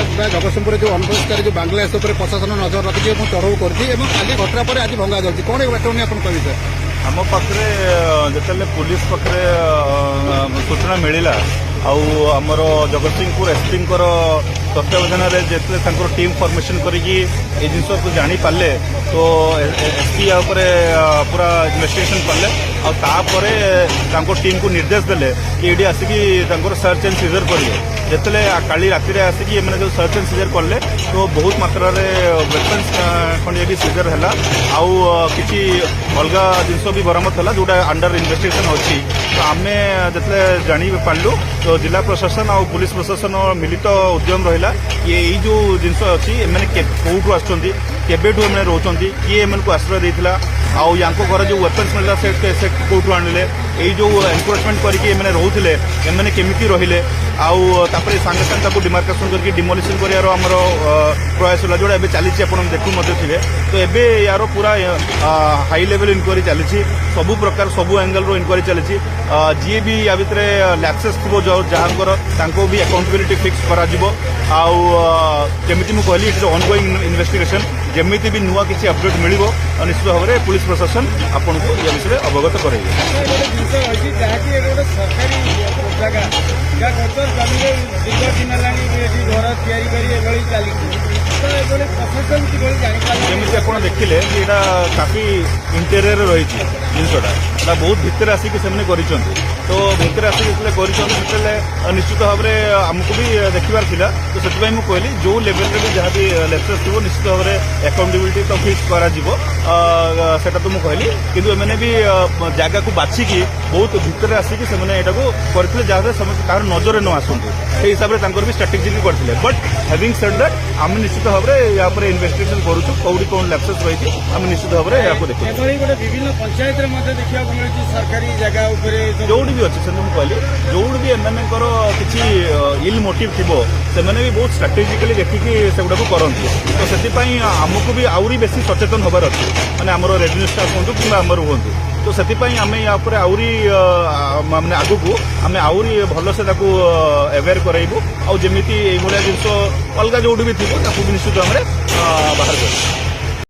जगतसिंहपुर जो अनपरिष्कार जो बांग्लादेश प्रशासन नजर रखी चढ़ाऊ कर घटना पर आज भंगा जाऊँगी कौन बाटनी आप कहे सर आम पाखे जिते पुलिस पाखे सूचना मिलला आमर जगतसिंहपुर एसपी तत्वावधान जिते टीम फॉर्मेशन करी जिनस को जानी पारे तो एसपी पूरा इन्वेस्टिगेशन कले आपर टीम को निर्देश देले कि ये आसिकी सर्च एंड सीजर करेंगे जिते काली राति आसिकी जो सर्च एंड सीजर कले तो बहुत मात्रा वेपन्स खंडे भी सीजर है आउ कि अलग जिनस भी बरामद है जोटा अंडर इन्वेस्टिगेशन अच्छी तो आम जिते जानी पार्लु तो जिला प्रशासन और पुलिस प्रशासन मिलित उद्यम रहा ये जो जिनस अच्छी कौटू आसुँचु एम रोचे किए एम को आश्रय देता आउ या घर जो वेपन्स मिलला से कौटू आणले यही जो एनक्रोचमेंट करके रोते एम केमी रहिले आउे सांगे सांगे डिमार्केसन करके डिमोलिशन कर प्रयास है जोड़ा चली देखु थे तो एबे यार पूरा हाई लेवल इनक्वारी चली सबू प्रकार सबू एंगल रो इनक्वारी चली जी भी या भितर लैप्सेस थी जहाँ भी अकाउंटेबिलिटी फिक्स करा आमती कहली इट इज ऑनगोइंग इन्वेस्टिगेशन जमी भी नुआ किसी अपडेट मिल निश्चित भाव में पुलिस प्रशासन आपन को या विषय अवगत जमी आप देखिले काफी इंटेरियर रही जिनसा बहुत भितर आसिक तो भितर आसिक निश्चित भाव में आमको भी देखार था तो से कहली जो लेवल भी जहाँ भी लेप्सेस थी निश्चित भाव में अकाउंटेबिलिटी तो फिक्स करा सेटा तो मुझे कहली किंतु एमने भी जगह को बाछिकी बहुत भितर आसिक करते जहाँ समस्त कह नजर न आसतु हिसाब से भी स्ट्राटेजिक करते बट हैविंग सेड दैट आम निश्चित भाव में या इन्वेस्टिगेशन करूँ कौटी कौन लैप्सेस रही आम निश्चित भाव में यहाँ देखो विभिन्न पंचायत सरकारी जगह जो भी अच्छे से कहली जो भी एम किसी इल मोटिव थी से भी बहुत स्ट्राटेजिकली देखिकी से गुड़ा करती तो से आमको भी आहरी बेसी सचेतन हबार अच्छे मैंने आम रेवेन्यू स्टाफ हूँ कि आमर हूँ तो से आम यापर आहरी मानने आगू को आम आहरी भलसे अवेयर कराइबू आउ जमी जिनस अलग जो भी थी निश्चित भाव में बाहर कर